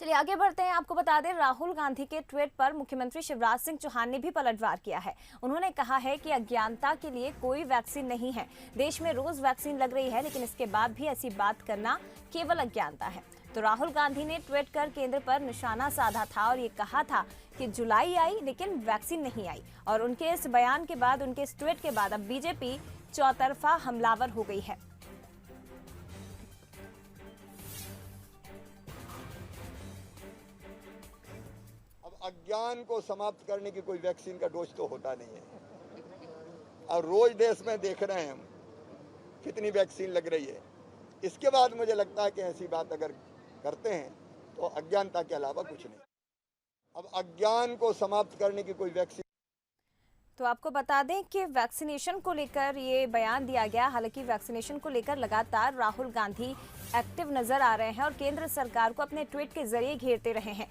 चलिए आगे बढ़ते हैं। आपको बता दें, राहुल गांधी के ट्वीट पर मुख्यमंत्री शिवराज सिंह चौहान ने भी पलटवार किया है। उन्होंने कहा है कि अज्ञानता के लिए कोई वैक्सीन नहीं है। देश में रोज वैक्सीन लग रही है, लेकिन इसके बाद भी ऐसी बात करना केवल अज्ञानता है। तो राहुल गांधी ने ट्वीट कर केंद्र पर निशाना साधा था और ये कहा था कि जुलाई आई लेकिन वैक्सीन नहीं आई। और उनके इस बयान के बाद, उनके इस ट्वीट के बाद अब बीजेपी चौतरफा हमलावर हो गई है। अज्ञान को समाप्त करने की कोई वैक्सीन का डोज तो होता नहीं है। और रोज देश में देख रहे हैं हम कितनी वैक्सीन लग रही है। इसके बाद मुझे लगता है कि ऐसी बात अगर करते हैं तो अज्ञानता के अलावा कुछ नहीं। अब अज्ञान को समाप्त करने की कोई वैक्सीन। तो आपको बता दें कि वैक्सीनेशन को लेकर ये बयान दिया गया। हालांकि वैक्सीनेशन को लेकर लगातार राहुल गांधी एक्टिव नजर आ रहे हैं और केंद्र सरकार को अपने ट्वीट के जरिए घेरते रहे हैं।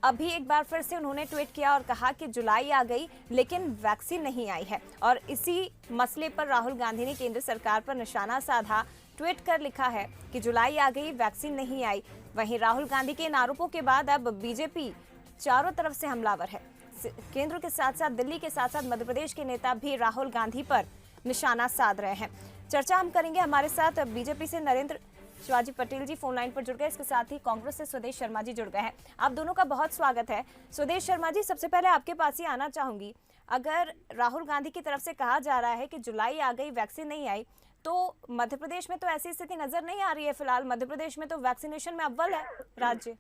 अभी एक बार फिर से उन्होंने ट्वीट किया और कहा कि जुलाई आ गई लेकिन वैक्सीन नहीं आई है। और इसी मसले पर राहुल गांधी ने केंद्र सरकार पर निशाना साधा। ट्वीट कर लिखा है कि जुलाई आ गई, वैक्सीन नहीं आई। वहीं राहुल गांधी के इन आरोपों के बाद अब बीजेपी चारों तरफ से हमलावर है। केंद्र के साथ साथ दिल्ली के साथ साथ मध्य प्रदेश के नेता भी राहुल गांधी पर निशाना साध रहे हैं। चर्चा हम करेंगे। हमारे साथ बीजेपी से नरेंद्र शिवाजी पटेल जी फोन लाइन पर जुड़ गए। इसके साथ ही कांग्रेस से स्वदेश शर्मा जी जुड़ गए हैं। आप दोनों का बहुत स्वागत है। स्वदेश शर्मा जी, सबसे पहले आपके पास ही आना चाहूंगी। अगर राहुल गांधी की तरफ से कहा जा रहा है कि जुलाई आ गई, वैक्सीन नहीं आई, तो मध्य प्रदेश में तो ऐसी स्थिति नजर नहीं आ रही है। फिलहाल मध्य प्रदेश में तो वैक्सीनेशन में अव्वल है राज्य।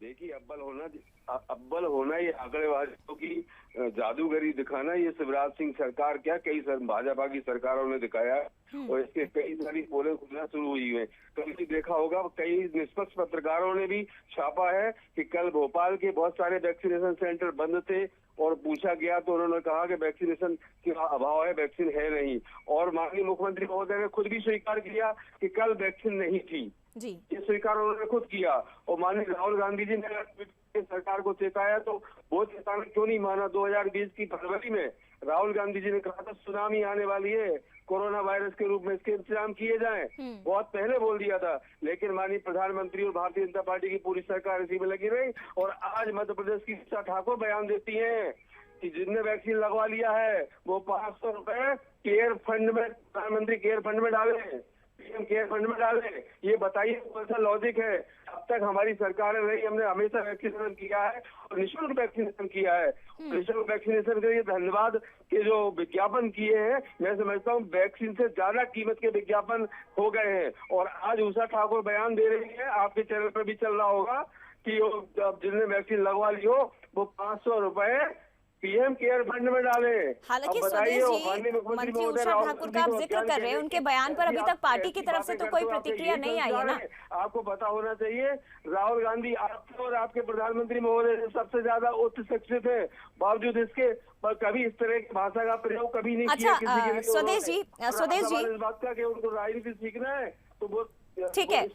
देखिए, अव्वल होना ये आंकड़ेबाजों की जादूगरी दिखाना, ये शिवराज सिंह सरकार क्या कई भाजपा की सरकारों ने दिखाया और इसके कई सारी पोलें खुलना शुरू हुई है। कभी देखा होगा, कई निष्पक्ष पत्रकारों ने भी छापा है कि कल भोपाल के बहुत सारे वैक्सीनेशन सेंटर बंद थे और पूछा गया तो उन्होंने कहा कि वैक्सीनेशन का अभाव है, वैक्सीन है नहीं। और माननीय मुख्यमंत्री महोदय ने खुद भी स्वीकार किया कि कल वैक्सीन नहीं थी जी। ये स्वीकार उन्होंने खुद किया। और माननीय राहुल गांधी जी ने सरकार को चेताया तो वो चेतावनी क्यों नहीं माना। 2020 की फरवरी में राहुल गांधी जी ने कहा था सुनामी आने वाली है, कोरोना वायरस के रूप में, इसके इंतजाम किए जाएं। बहुत पहले बोल दिया था, लेकिन माननीय प्रधानमंत्री और भारतीय जनता पार्टी की पूरी सरकार इसी में लगी रही। और आज मध्य प्रदेश की ऋचा ठाकुर बयान देती है कि जिनने वैक्सीन लगवा लिया है वो 500 रुपए केयर फंड में, प्रधानमंत्री केयर फंड में डाले, पीएम केयर फंड में डाले। ये बताइए कौन सा लॉजिक है। अब तक हमारी सरकार रही, हमने हमेशा वैक्सीनेशन किया है और निःशुल्क वैक्सीनेशन किया है। निःशुल्क वैक्सीनेशन के लिए धन्यवाद के जो विज्ञापन किए हैं, मैं समझता हूँ वैक्सीन से ज्यादा कीमत के विज्ञापन हो गए हैं। और आज उषा ठाकुर बयान दे रही है, आपके चैनल पर भी चल रहा होगा, कि जिसने वैक्सीन लगवा ली हो वो 500 रुपए पीएम केयर फंड में डाले। हालांकि स्वदेश जी, मंत्री उषा ठाकुर का आप जिक्र कर रहे हैं, उनके बयान पर अभी तक पार्टी की तरफ से तो कोई प्रतिक्रिया नहीं आई है ना। आपको पता होना चाहिए, राहुल गांधी आपके और आपके प्रधानमंत्री महोदय सबसे ज्यादा उच्च शिक्षित है, बावजूद इसके पर कभी इस तरह की भाषा का प्रयोग कभी नहीं किया किसी के लिए। स्वदेश जी, इस बात का कि उनको राजनीति सीखना है तो वो ठीक है,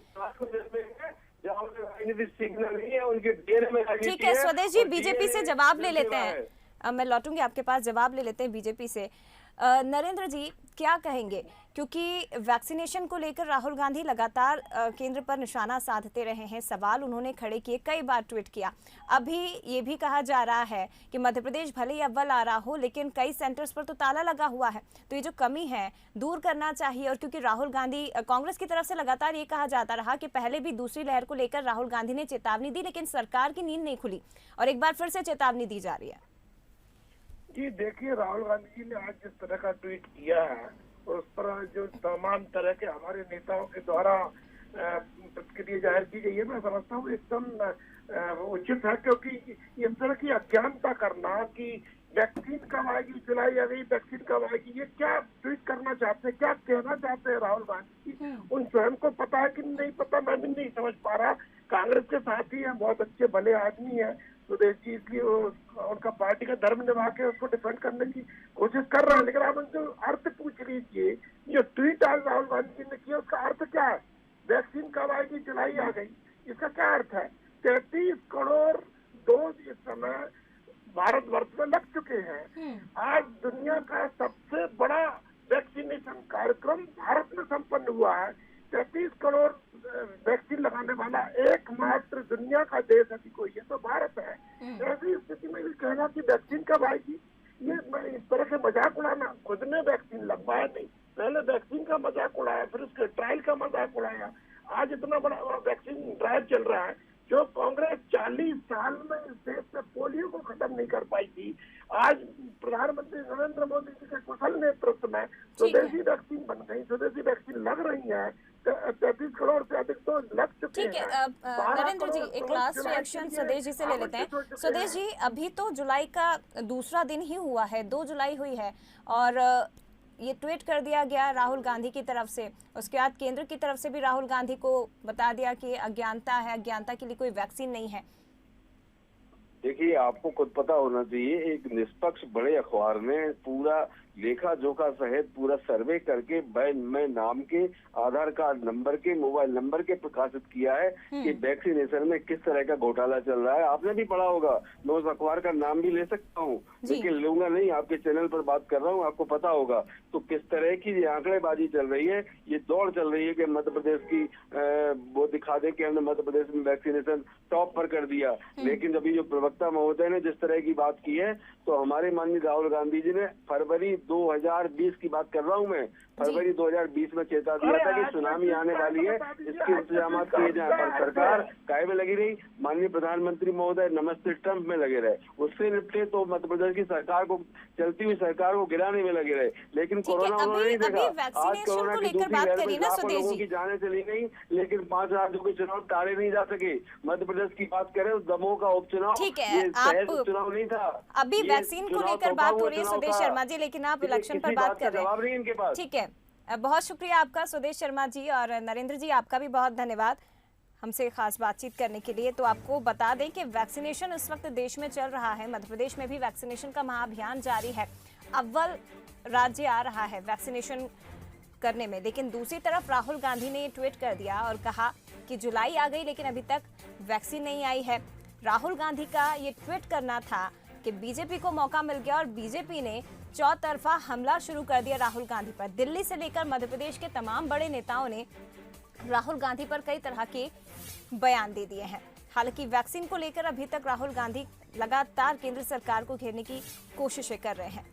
राजनीति सीखना नहीं है, उनके डेरे में ठीक है। स्वदेश जी, बीजेपी से जवाब ले लेते हैं। मैं लौटूंगी आपके पास, जवाब ले लेते हैं बीजेपी से। नरेंद्र जी, क्या कहेंगे, क्योंकि वैक्सीनेशन को लेकर राहुल गांधी लगातार केंद्र पर निशाना साधते रहे हैं, सवाल उन्होंने खड़े किए, कई बार ट्वीट किया। अभी ये भी कहा जा रहा है कि मध्य प्रदेश भले ही अव्वल आ रहा हो लेकिन कई सेंटर्स पर तो ताला लगा हुआ है, तो ये जो कमी है दूर करना चाहिए। और क्योंकि राहुल गांधी, कांग्रेस की तरफ से लगातार ये कहा जाता रहा कि पहले भी दूसरी लहर को लेकर राहुल गांधी ने चेतावनी दी लेकिन सरकार की नींद नहीं खुली और एक बार फिर से चेतावनी दी जा रही है। जी देखिए, राहुल गांधी जी ने आज जिस तरह का ट्वीट किया है उस पर जो तमाम तरह के हमारे नेताओं के द्वारा प्रतिक्रिया जाहिर की गई है, मैं समझता हूँ एकदम उचित है। क्योंकि इस तरह की अज्ञानता करना कि वैक्सीन कब आएगी, जुलाई आ गई, वैक्सीन कब आएगी, ये क्या ट्वीट करना चाहते हैं, क्या कहना चाहते हैं राहुल गांधी जी, उन स्वयं को पता है कि नहीं पता, मैं भी नहीं समझ पा रहा। कांग्रेस के साथी हैं, बहुत अच्छे भले आदमी हैं सुदेश जी, इसलिए उनका पार्टी का धर्म निभा के उसको डिफेंड करने की कोशिश कर रहे हैं। लेकिन आप उनसे अर्थ पूछ लीजिए, जो ट्वीट आज राहुल गांधी जी ने किया उसका अर्थ क्या है। वैक्सीन कब आएगी, जुलाई आ गई, इसका क्या अर्थ है। 33 करोड़ डोज इस समय भारतवर्ष में लग चुके हैं। आज दुनिया का सबसे बड़ा वैक्सीनेशन कार्यक्रम भारत में संपन्न हुआ है। 33 करोड़ वैक्सीन लगाने वाला एकमात्र दुनिया का देश अभी कोई है तो भारत है। ऐसी स्थिति में भी कहना कि वैक्सीन कब आएगी, ये इस तरह के मजाक उड़ाना। खुद ने वैक्सीन लगवाया नहीं, पहले वैक्सीन का मजाक उड़ाया, फिर उसके ट्रायल का मजाक उड़ाया, आज इतना बड़ा वैक्सीन ड्राइव चल रहा है। जो कांग्रेस 40 साल में इस देश में पोलियो को खत्म नहीं कर पाई थी, आज प्रधानमंत्री नरेंद्र मोदी जी के कुशल नेतृत्व में स्वदेशी वैक्सीन बन गई, स्वदेशी वैक्सीन लग रही है। 33 करोड़ से अधिक तो लग चुके हैं। ठीक है, नरेंद्र जी एक लास्ट रिएक्शन स्वदेश जी से ले लेते हैं। स्वदेश जी, अभी तो जुलाई का दूसरा दिन ही हुआ है, 2 जुलाई हुई है और ये ट्वीट कर दिया गया राहुल गांधी की तरफ से। उसके बाद केंद्र की तरफ से भी राहुल गांधी को बता दिया कि अज्ञानता है, अज्ञानता के लिए कोई वैक्सीन नहीं है। देखिए, आपको खुद पता होना चाहिए, एक निष्पक्ष बड़े अखबार ने पूरा लेखा जोखा सहित पूरा सर्वे करके मैं नाम के, आधार कार्ड नंबर के, मोबाइल नंबर के प्रकाशित किया है कि वैक्सीनेशन में किस तरह का घोटाला चल रहा है। आपने भी पढ़ा होगा, मैं उस अखबार का नाम भी ले सकता हूँ लेकिन लूंगा नहीं, आपके चैनल पर बात कर रहा हूँ, आपको पता होगा। तो किस तरह की ये आंकड़ेबाजी चल रही है, ये दौड़ चल रही है कि मध्य प्रदेश की वो दिखा दे कि हमने मध्य प्रदेश में वैक्सीनेशन टॉप पर कर दिया। लेकिन अभी जो प्रवक्ता महोदय ने जिस तरह की बात की है, तो हमारे माननीय राहुल गांधी जी ने फरवरी 2020 की बात कर रहा हूँ मैं, फरवरी 2020 में चेता दिया था कि सुनामी आने वाली है, इसके इंतजाम किए जाए, पर सरकार काय में लगी रही। माननीय प्रधानमंत्री महोदय नमस्ते ट्रंप में लगे रहे, उससे निपटे तो मध्य प्रदेश की सरकार को, चलती हुई सरकार को गिराने में लगे रहे। लेकिन कोरोना उन्होंने नहीं देखा। आज कोरोना की दूसरी लहर में लाखों लोगों की जानें चली गई, लेकिन 5 राज्यों के चुनाव टाले नहीं जा सके। मध्य प्रदेश की बात करें, दमोह का उपचुनाव, उपचुनाव नहीं था। अभी वैक्सीन को लेकर बात हो रही है स्वदेश शर्मा जी, लेकिन आप इलेक्शन पर बात कर रहे हैं। ठीक है, बहुत शुक्रिया आपका स्वदेश शर्मा जी, और नरेंद्र जी आपका भी बहुत धन्यवाद हमसे खास बातचीत करने के लिए। तो आपको बता दें कि वैक्सीनेशन इस वक्त देश में चल रहा है, मध्य प्रदेश में भी वैक्सीनेशन का महाअभियान जारी है। अव्वल राज्य आ रहा है वैक्सीनेशन करने में, लेकिन दूसरी तरफ राहुल गांधी ने ट्वीट कर दिया और कहा कि जुलाई आ गई लेकिन अभी तक वैक्सीन नहीं आई है। राहुल गांधी का ये ट्वीट करना था कि बीजेपी को मौका मिल गया और बीजेपी ने चौतरफा हमला शुरू कर दिया राहुल गांधी पर। दिल्ली से लेकर मध्य प्रदेश के तमाम बड़े नेताओं ने राहुल गांधी पर कई तरह के बयान दे दिए हैं। हालांकि वैक्सीन को लेकर अभी तक राहुल गांधी लगातार केंद्र सरकार को घेरने की कोशिशें कर रहे हैं।